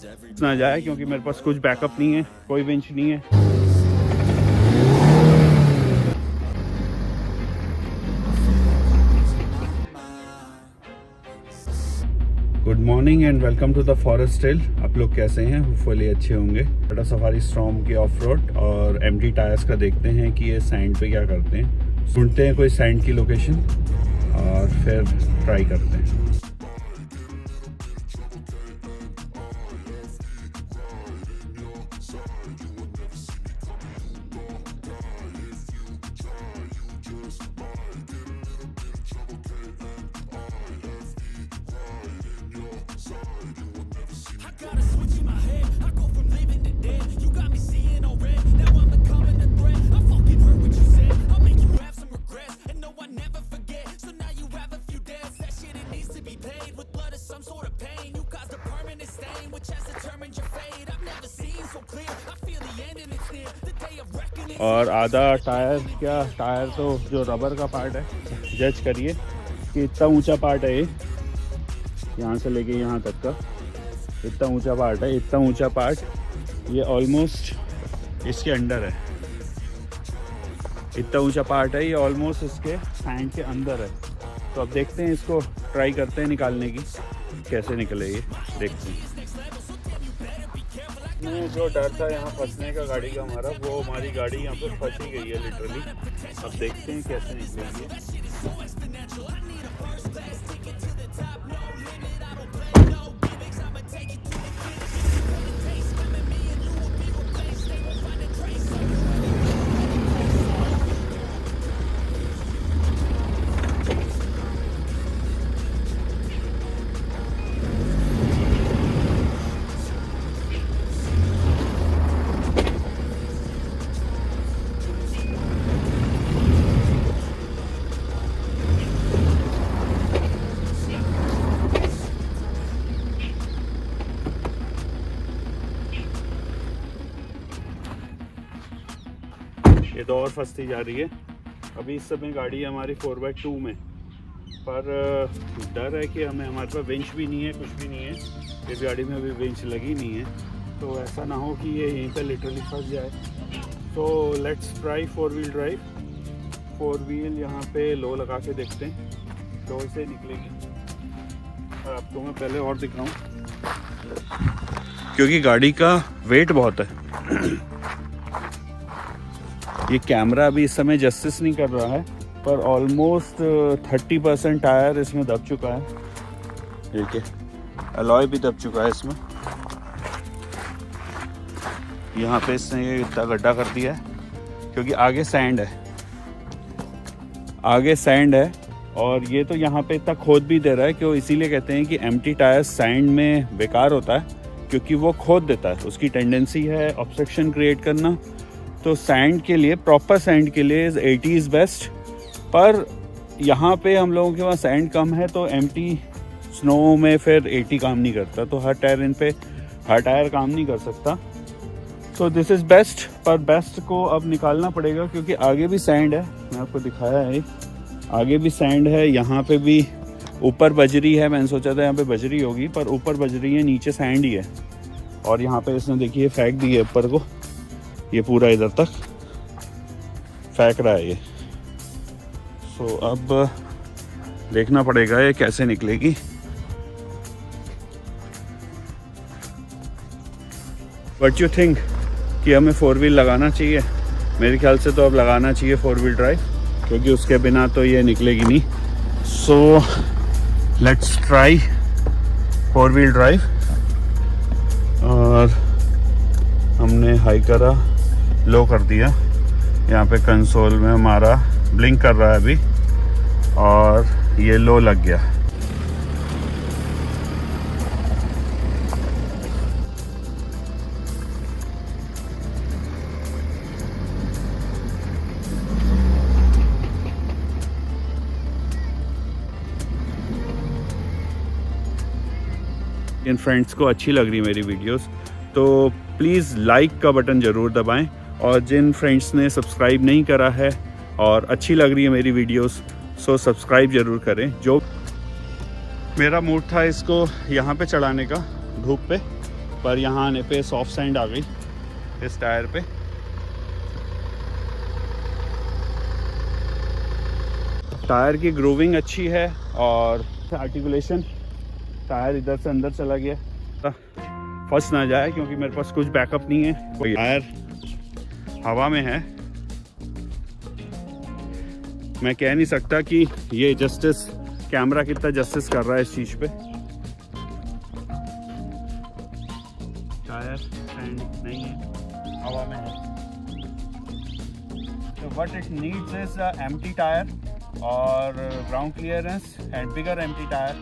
ना जाए क्योंकि मेरे पास कुछ बैकअप नहीं है, कोई विंच नहीं है। Good morning and welcome to the forest trail. आप लोग कैसे हैं? होपफुली अच्छे होंगे। टाटा सफारी स्टॉर्म की ऑफ रोड और एम्प्टी टायर्स का देखते हैं कि ये सैंड पे क्या करते हैं। ढूंढते हैं कोई सैंड की लोकेशन और फिर ट्राई करते हैं। और आधा टायर, क्या टायर तो जो रबर का पार्ट है, जज करिए कि इतना ऊंचा पार्ट है ये, यहाँ से लेके यहाँ तक का इतना ऊंचा पार्ट है। इतना ऊंचा पार्ट ये ऑलमोस्ट इसके अंडर है। इतना ऊंचा पार्ट है ये ऑलमोस्ट इसके सैंड के अंदर है। तो अब देखते हैं, इसको ट्राई करते हैं निकालने की, कैसे निकले ये देखते हैं। जो डर था यहाँ फंसने का गाड़ी का हमारा, वो हमारी गाड़ी यहाँ पे फंस ही गई है लिटरली। अब देखते हैं कैसे निकलेंगे। ये तो और फंसती जा रही है। अभी इस समय गाड़ी हमारी 4x2 में, पर डर है कि हमारे पास विंच भी नहीं है, कुछ भी नहीं है। इस गाड़ी में अभी विंच लगी नहीं है, तो ऐसा ना हो कि ये यहीं पे लिटरली फंस जाए। So let's try 4 wheel drive. 4 wheel यहाँ पे लो लगा के देखते हैं, लो से निकलेगी। और आपको मैं पहले और दिखाऊं, क्योंकि गाड़ी का वेट बहुत है। ये कैमरा अभी इस समय जस्टिस नहीं कर रहा है, पर ऑलमोस्ट 30% टायर इसमें दब चुका है। देखिए अलॉय भी दब चुका है इसमें। यहाँ पे इसने ये इतना गड्ढा कर दिया है क्योंकि आगे सैंड है, आगे सैंड है। और ये तो यहाँ पे इतना खोद भी दे रहा है कि इसीलिए कहते हैं कि एम्प्टी टायर सैंड में बेकार होता है, क्योंकि वो खोद देता है। उसकी टेंडेंसी है ऑब्स्ट्रक्शन क्रिएट करना। तो सैंड के लिए, प्रॉपर सैंड के लिए 80 इज़ बेस्ट। पर यहाँ पे हम लोगों के पास सैंड कम है, तो एम्प्टी स्नो में फिर 80 काम नहीं करता। तो हर टायर काम नहीं कर सकता। तो दिस इज़ बेस्ट, पर बेस्ट को अब निकालना पड़ेगा क्योंकि आगे भी सैंड है। मैं आपको दिखाया है, आगे भी सैंड है, यहाँ पे भी ऊपर बजरी है। मैंने सोचा था यहाँ पे बजरी होगी, पर ऊपर बजरी है, नीचे सैंड ही है। और यहाँ पे इसने देखिए फेंक दी है ऊपर को, ये पूरा इधर तक फेंक रहा है ये। सो अब देखना पड़ेगा ये कैसे निकलेगी। व्हाट यू थिंक कि हमें 4 व्हील लगाना चाहिए? मेरे ख्याल से तो अब लगाना चाहिए 4 व्हील ड्राइव, क्योंकि उसके बिना तो ये निकलेगी नहीं। So let's try 4 wheel drive. और हमने हाई करा, लो कर दिया। यहाँ पे कंसोल में हमारा ब्लिंक कर रहा है अभी, और ये लो लग गया। इन फ्रेंड्स को अच्छी लग रही है मेरी वीडियोस, तो प्लीज़ लाइक का बटन ज़रूर दबाएं। और जिन फ्रेंड्स ने सब्सक्राइब नहीं करा है और अच्छी लग रही है मेरी वीडियोस, सो सब्सक्राइब ज़रूर करें। जो मेरा मूड था इसको यहाँ पे चढ़ाने का, धूप पे, पर यहाँ आने पे सॉफ्ट सैंड आ गई इस टायर पे। टायर की ग्रूविंग अच्छी है और आर्टिकुलेशन, टायर इधर से अंदर चला गया, फंस ना जाए क्योंकि मेरे पास कुछ बैकअप नहीं है। टायर हवा में है, मैं कह नहीं सकता कि ये जस्टिस, कैमरा कितना जस्टिस कर रहा है इस चीज़ पे। टायर एंड नहीं है, हवा में है। तो what it needs is empty tyre और ground clearance and bigger empty tyre.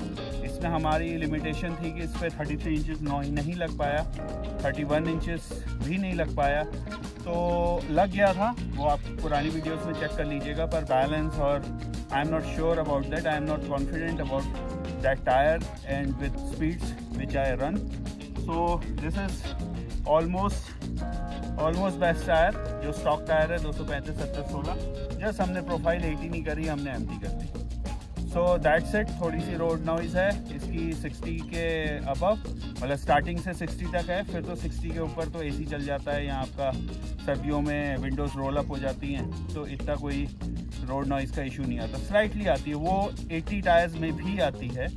इसमें हमारी लिमिटेशन थी कि इस पर 33 इंचज़ नहीं लग पाया, 31 इंचज़ भी नहीं लग पाया, तो लग गया था, वो आप पुरानी वीडियोस में चेक कर लीजिएगा। पर बैलेंस और I am not sure about that, I am not confident about that tyre and with speeds which I run. So this is almost best tyre, जो स्टॉक टायर है 235/70/16। जस्ट हमने profile 80 नहीं करी, हमने एम्प्टी कर दी। So that's it. थोड़ी सी road noise है इसकी 60 के अबव, मतलब स्टार्टिंग से 60 तक है, फिर तो 60 के ऊपर तो एसी चल जाता है। यहाँ आपका सर्दियों में विंडोज़ रोल अप हो जाती हैं, तो इतना कोई रोड नॉइज़ का इशू नहीं आता। स्लाइटली आती है, वो 80 टायर्स में भी आती है।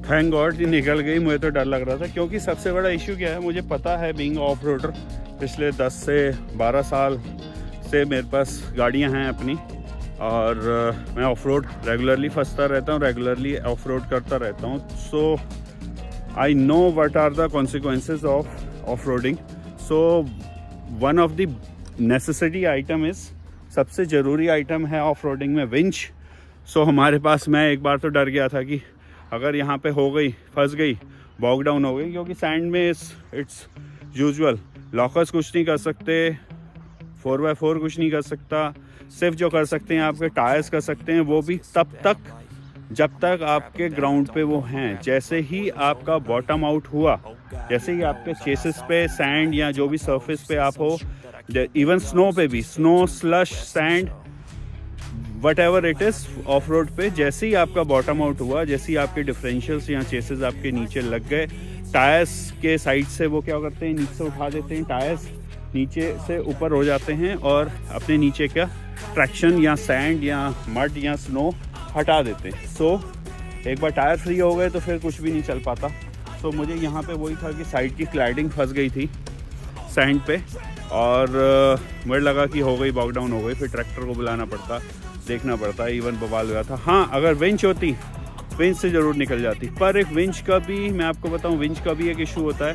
थैंक गॉड ये निकल गई। मुझे तो डर लग रहा था, क्योंकि सबसे बड़ा इशू क्या है, मुझे पता है बीइंग ऑफ रोडर, पिछले 10 से 12 साल से मेरे पास गाड़ियां हैं अपनी, और मैं ऑफ रोड रेगुलरली फंसता रहता हूँ, रेगुलरली ऑफ रोड करता रहता हूँ। So I know what are the consequences off roading. So one of the necessity item is, सबसे ज़रूरी आइटम है ऑफ रोडिंग में विंच। सो हमारे पास, मैं एक बार तो डर गया था कि अगर यहाँ पे हो गई, फंस गई, बॉग डाउन हो गई, क्योंकि सैंड में इट्स यूजुअल, लॉकर्स कुछ नहीं कर सकते, 4x4 कुछ नहीं कर सकता, सिर्फ जो कर सकते हैं आपके टायर्स कर सकते हैं, वो भी तब तक जब तक आपके ग्राउंड पे वो हैं। जैसे ही आपका बॉटम आउट हुआ, जैसे ही आपके चेसेस पे सैंड या जो भी सरफेस पे आप हो, इवन स्नो पे भी, snow slush sand whatever it is off road पे, जैसे ही आपका बॉटम आउट हुआ, जैसे ही आपके डिफरेंशियल्स या चेसेस आपके नीचे लग गए, टायर्स के साइड से वो क्या करते हैं, नीचे से उठा देते हैं, टायर्स नीचे से ऊपर हो जाते हैं और अपने नीचे क्या ट्रैक्शन या सैंड या मड या स्नो हटा देते हैं। सो एक बार टायर फ्री हो गए तो फिर कुछ भी नहीं चल पाता। सो मुझे यहाँ पे वही था कि साइड की क्लैडिंग फंस गई थी सैंड पे, और मुझे लगा कि हो गई, बॉग डाउन हो गई, फिर ट्रैक्टर को बुलाना पड़ता, देखना पड़ता, इवन बवाल हुआ था। हाँ, अगर विंच होती, विंच से ज़रूर निकल जाती। पर एक विंच का भी, मैं आपको बताऊं, विंच का भी एक इशू होता है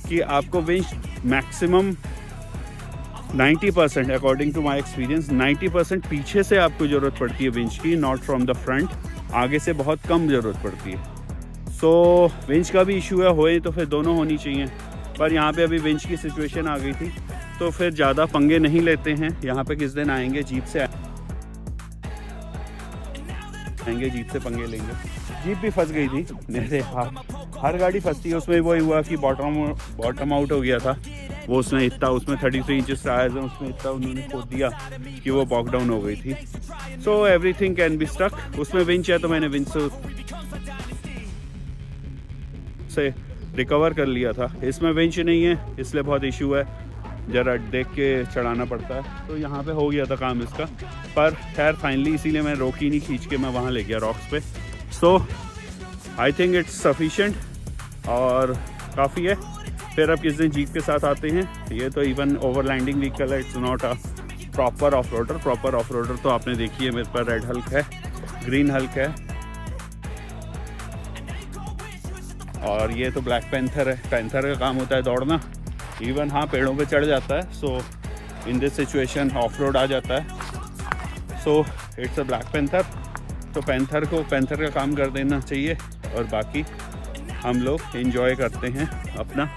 कि आपको winch maximum 90%, according to my experience, 90% पीछे से आपको ज़रूरत पड़ती है विंच की, नॉट फ्रॉम द फ्रंट। आगे से बहुत कम ज़रूरत पड़ती है। सो विंच का भी इशू है, होए तो फिर दोनों होनी चाहिए, पर यहाँ पे अभी विंच की सिचुएशन आ गई थी, तो फिर ज़्यादा पंगे नहीं लेते हैं। यहाँ पे किस दिन आएंगे, जीप से आएंगे, जीप से पंगे लेंगे। जीप भी फंस गई थी मेरे हाथ, हर गाड़ी फंसती है, उसमें वही हुआ कि बॉटम आउट हो गया था वो, उसमें इतना, उसमें 33 इंचेस टायर्स हैं, उसमें इतना उन्होंने खोद दिया कि वो बॉक डाउन हो गई थी। So everything can be stuck. उसमें विंच है तो मैंने विंच से रिकवर कर लिया था, इसमें विंच नहीं है इसलिए बहुत इशू है, ज़रा देख के चढ़ाना पड़ता है। तो यहाँ पे हो गया था काम इसका, पर खैर फाइनली इसीलिए मैं रोकी नहीं, खींच के मैं वहाँ ले गया रॉक्स पे। सो आई थिंक इट्स सफिशेंट और काफ़ी है। फिर अब किस दिन जीप के साथ आते हैं। ये तो इवन ओवरलैंडिंग व्हीकल है, it's not a proper off roader. Proper off roader तो आपने देखी है, मेरे पर रेड हल्क है, ग्रीन हल्क है, और ये तो ब्लैक पैंथर है। पैंथर का काम होता है दौड़ना, इवन हाँ पेड़ों पे चढ़ जाता है। So in this situation off road आ जाता है। So it's a black panther. तो पैंथर को पैंथर का काम कर देना चाहिए और बाकी हम लोग इंजॉय करते हैं अपना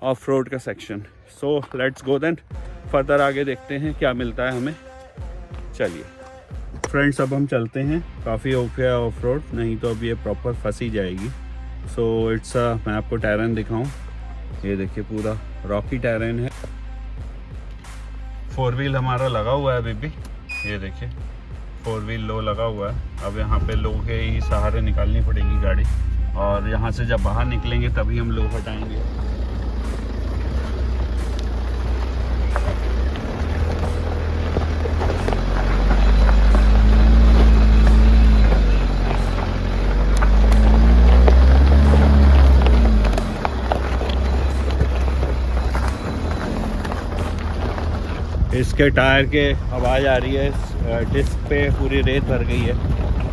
ऑफ रोड का section. So let's go then, further आगे देखते हैं क्या मिलता है हमें। चलिए फ्रेंड्स, अब हम चलते हैं। काफ़ी हो गया ऑफ रोड, नहीं तो अब ये प्रॉपर फंसी जाएगी। सो इट्स मैं आपको टेरेन दिखाऊं। ये देखिए पूरा रॉकी टेरेन है। 4 व्हील हमारा लगा हुआ है अभी भी। ये देखिए 4 व्हील लो लगा हुआ है। अब यहाँ पे लो के ही सहारे निकालनी पड़ेगी गाड़ी, और यहाँ से जब बाहर निकलेंगे तभी हम लो हटाएंगे। इसके टायर के आवाज़ आ रही है, डिस्क पे पूरी रेत भर गई है।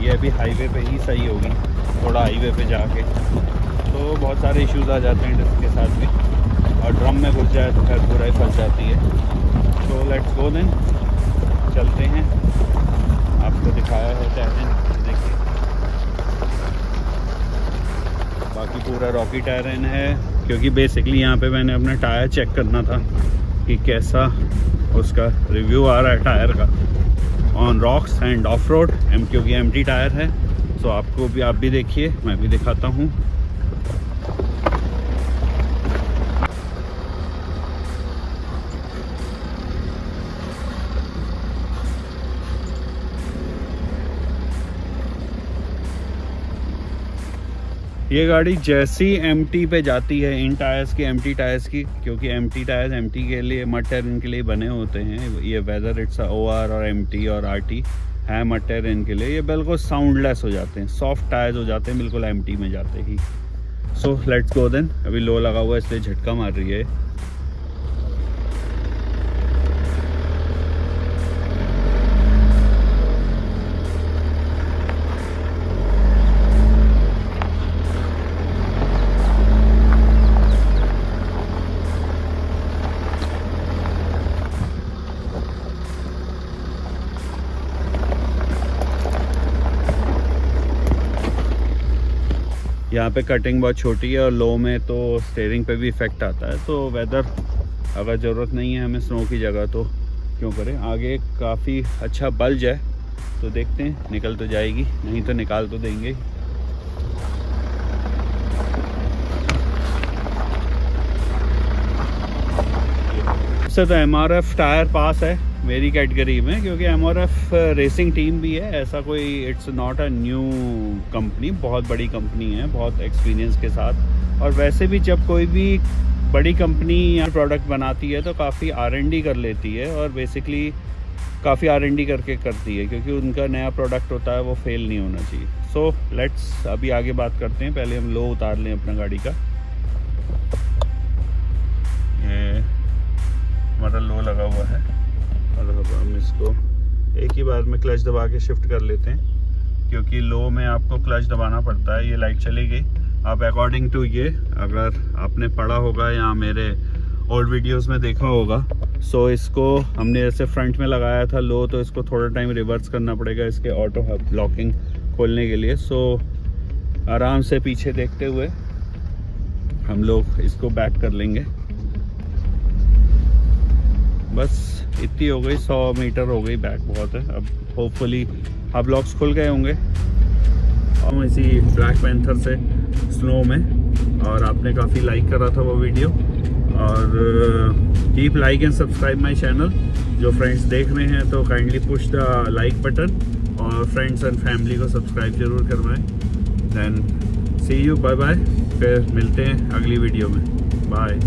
ये अभी हाईवे पे ही सही होगी, थोड़ा हाईवे पे जाके तो बहुत सारे इश्यूज आ जाते हैं डिस्क के साथ भी, और ड्रम में घुस जाए तो फिर पूरा ही फंस जाती है। तो लेट्स गो देन, चलते हैं। आपको दिखाया है टेरेन, देखिए बाकी पूरा रॉकी टेरेन है, क्योंकि बेसिकली यहाँ पे मैंने अपना टायर चेक करना था कि कैसा उसका रिव्यू आ रहा है टायर का on rocks end of road. क्योंकि एम्प्टी टायर है। सो आपको भी, आप भी देखिए, मैं भी दिखाता हूँ। ये गाड़ी जैसी एमटी पे जाती है, इन टायर्स की, एमटी टायर्स की, क्योंकि एमटी टायर्स एमटी के लिए, मड टेरेन के लिए बने होते हैं। ये वेदर इट्स ओआर और एमटी और आरटी है मड टेरेन के लिए, ये बिल्कुल साउंडलेस हो जाते हैं, सॉफ्ट टायर्स हो जाते हैं बिल्कुल एमटी में जाते ही। सो लेट्स गो देन। अभी लो लगा हुआ है इसलिए झटका मार रही है। यहाँ पे कटिंग बहुत छोटी है और लो में तो स्टीयरिंग पे भी इफ़ेक्ट आता है। तो वेदर अगर ज़रूरत नहीं है हमें स्नो की जगह तो क्यों करें। आगे काफ़ी अच्छा बल्ज है, तो देखते हैं, निकल तो जाएगी, नहीं तो निकाल तो देंगे। इससे तो MRF टायर पास है मेरी कैटेगरी में, क्योंकि MRF रेसिंग टीम भी है। ऐसा कोई, it's not a new company, बहुत बड़ी कंपनी है, बहुत एक्सपीरियंस के साथ। और वैसे भी जब कोई भी बड़ी कंपनी या प्रोडक्ट बनाती है तो काफ़ी R&D कर लेती है, और बेसिकली काफ़ी R&D करके करती है, क्योंकि उनका नया प्रोडक्ट होता है वो फेल नहीं होना चाहिए। सो लेट्स अभी आगे बात करते हैं। पहले हम लो उतार लें अपना गाड़ी का। ये हमारा लो लगा हुआ है, और अब हम इसको एक ही बार में क्लच दबा के शिफ्ट कर लेते हैं, क्योंकि लो में आपको क्लच दबाना पड़ता है। ये लाइट चली गई। अब अकॉर्डिंग टू ये, अगर आपने पढ़ा होगा या मेरे ओल्ड वीडियोस में देखा होगा, सो इसको हमने जैसे फ्रंट में लगाया था लो, तो इसको थोड़ा टाइम रिवर्स करना पड़ेगा इसके ऑटो लॉकिंग खोलने के लिए। सो आराम से पीछे देखते हुए हम लोग इसको बैक कर लेंगे। बस इतनी हो गई, 100 मीटर हो गई बैक, बहुत है। अब होपफुली अब लॉक्स खुल गए होंगे। हम इसी ब्लैक पैंथर से स्नो में, और आपने काफ़ी लाइक करा था वो वीडियो। और keep like and subscribe my channel. जो फ्रेंड्स देख रहे हैं तो kindly push the like button, और फ्रेंड्स एंड फैमिली को सब्सक्राइब जरूर करवाएं। Then see you, bye bye. फिर मिलते हैं अगली वीडियो में। बाय।